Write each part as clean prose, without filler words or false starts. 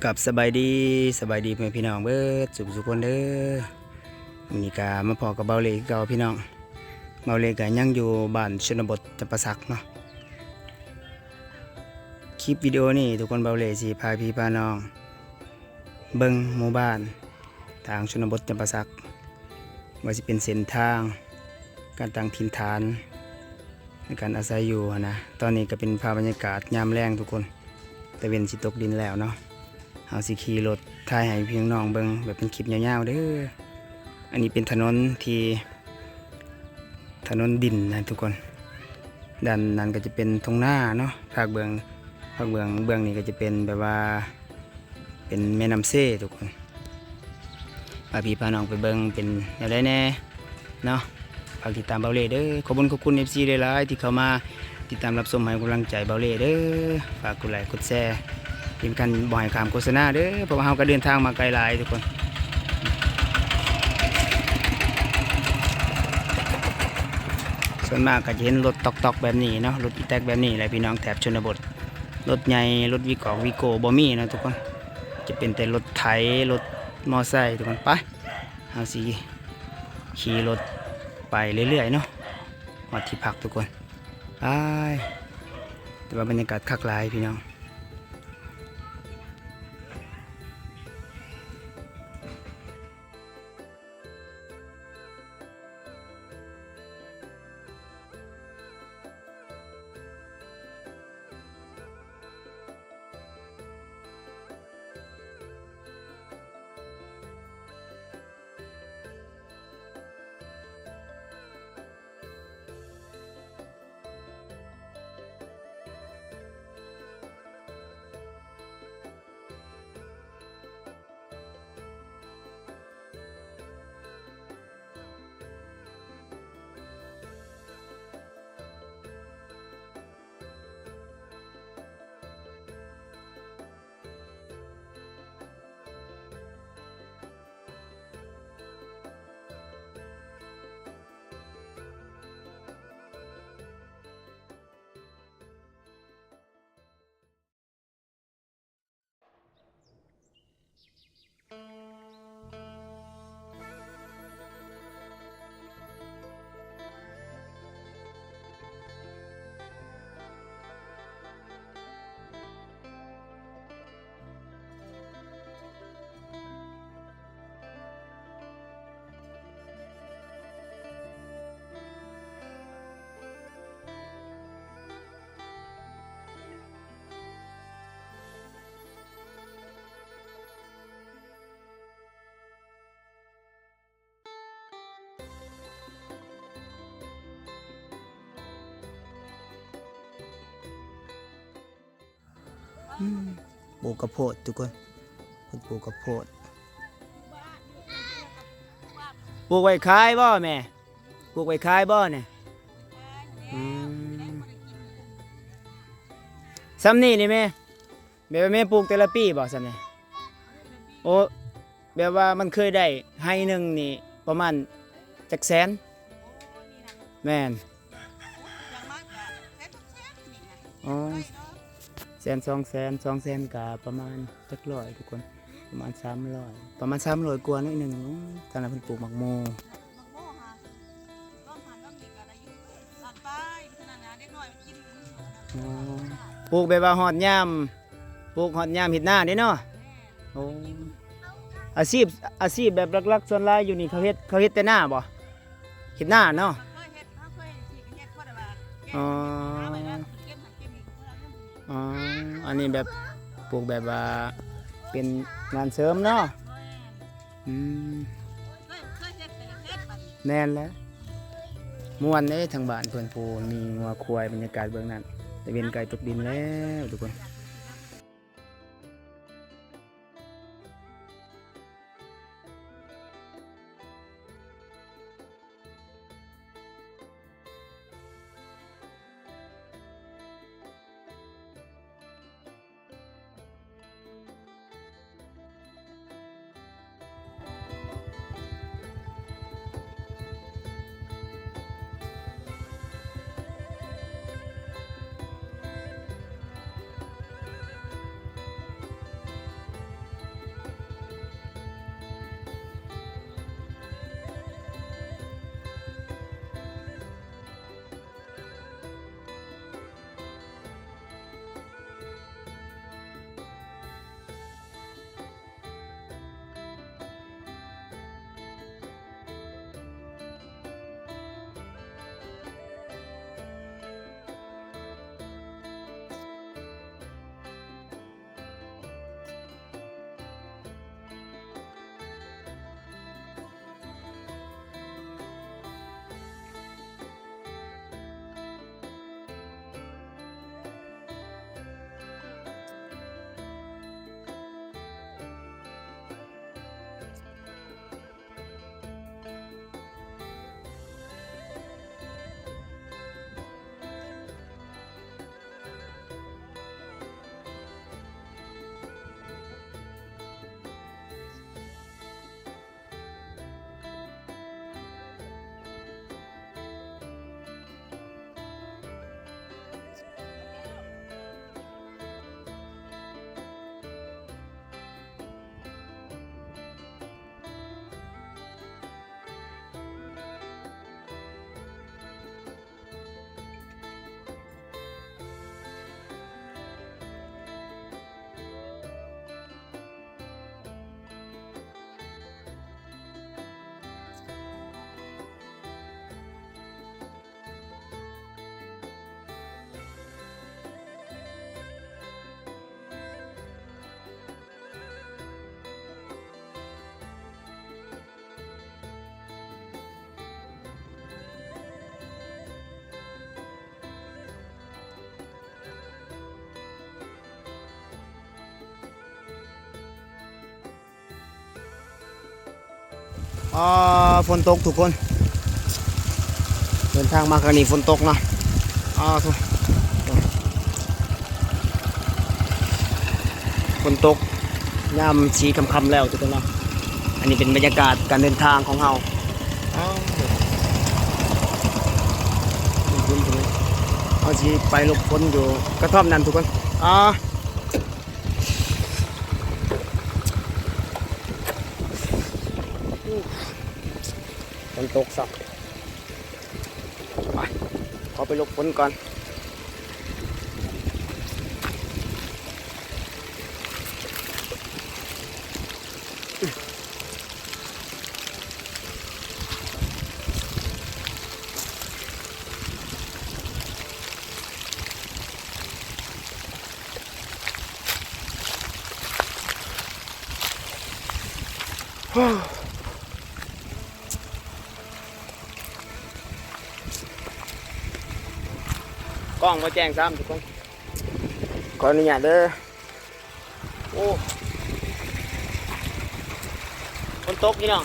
กับสบายดีเพื่อนพี่น้องเบิดสุขคนเด้อมื้อนี้ก็มาพอกับเบาเล่คือเก่าพี่น้องเบาเล่ก็ยังอยู่บ้านชนบทจำปาสักเนาะคลิปวิดีโอนี้ทุกคนเบาเล่สิพาพี่พาน้องเบิ่งหมู่บ้านทางชนบทจำปาสักว่าสิเป็นเส้นทางการตั้งถิ่นฐานในการอาศัยอยู่นะตอนนี้ก็เป็นภาพบรรยากาศยามแลงทุกคนตะเวนสิตกดินแล้วเนาะเฮาสิขี่รถถ่ายให้พี่น้องเบิ่งแบบเป็นคลิปยาวๆเด้ออันนี้เป็นถนนดินนะทุกคนด้านนั้นก็จะเป็นทุ่งนาเนาะภาคเบื้องนี่ก็จะเป็นแบบว่าเป็นแม่น้ำเซ่ทุกคนพาพี่พาน้องไปเบิ่งเป็นอะไรแน่เนาะฝากติดตามเบาเล่เด้อขอบคุณ FC หลายๆที่เข้ามาติดตามรับชมให้กำลังใจเบาเล่เด้อฝากกดไลค์กดแชร์เป็นกันบ่อยขามโฆษณาเด้อเพราะว่าเฮาก็เดินทางมาไกลหลายทุกคนส่วนมากก็จะเห็นรถตอกๆแบบนี้เนาะรถอีแท็กแบบนี้แหละพี่น้องแถบชนบทรถใหญ่รถวิโก้บ่มีนะทุกคนจะเป็นแต่รถไถรถมอไซค์ทุกคนไปเฮาสิขี่รถไปเรื่อยๆเนาะฮอดที่พักทุกคนไปแต่ว่าบรรยากาศคักหลายพี่น้องปลูกกระโพดทุกคนปลูกกระโพดปลูกไว้ขายบ่แม่ปลูกไว้ขายบ่เนี่ยซ้ำนี่แม่แบบว่าแม่ปลูกแต่ละปีบ่ซ้ำนี่โอ้แบบว่ามันเคยได้ให้หนึ่งนี่ประมาณจักแสนแม่นอ๋อ100,000 200,000ก็ประมาณจักร้อยทุกคนประมาณ300กว่านิดนึงตอนนั้นเพิ่นปลูกหมักโมปลูกแบบว่าฮอดยามเฮ็ดนาเด้เนาะโอ้อาชีพแบบหลักๆส่วนหลายอยู่นี่เขาเฮ็ดแต่หน้าบ่เฮ็ดหน้าเนาะอ๋ออันนี้แบบปลูกแบบว่าเป็นงานเสริมเนาะแน่นแล้วม่วนเด้ทางบ้านเพิ่นปูมีงัวควายบรรยากาศเบื้องนั้นตะเวนไกลตกดินแล้วทุกคน ฝนตกทุกคนเดินทางมาครั้งนี้ฝนตกเนาะทุกฝนตกยามสีค่ำๆแล้วทุกคนเนาะอันนี้เป็นบรรยากาศการเดินทางของเราเอาสีไปหลบฝนอยู่กระท่อมนั่นทุกคนฝนตกสักไปขอไปหลบฝนก่อนกล้องมาแจ้งซ้ำทุกคนขออนุญาตเด้อโอ้ฝนตกพี่น้อง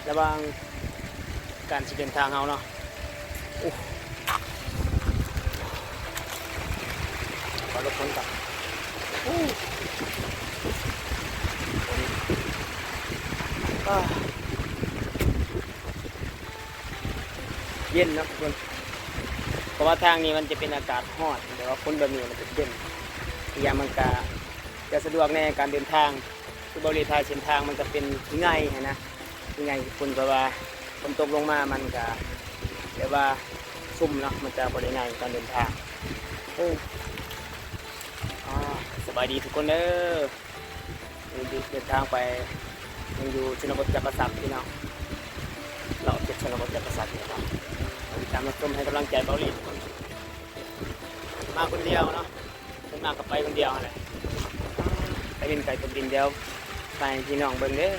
ระวังการเดินทางเราเนาะขอรบกวนก่อนเย็นนะทุกคนเพราะว่าทางนี้มันจะเป็นอากาศร้อนแต่ว่าฝนแบบนี้มันจะเย็นอีกอย่างมันก็จะสะดวกในการเดินทางคือบริเวณเส้นทางมันจะเป็นง่ายนะง่ายคนเพราะว่าฝนตกลงมามันก็เรียกว่าซุ่มเนาะมันจะบริเวณง่ายการเดินทางสบายดีทุกคนเด้อเดินทางไปยังอยู่ชนบทจักรพรรดิพี่น้องเราเก็บชนบทจักรพรรดินะครับตามมาชมให้กำลังใจเบาหลีมาคนเดียวเนาะผมมากับไปคนเดียวอะไรไปบินไก่ตกดินเดียวไปพี่น้องเบิ่งเด้อ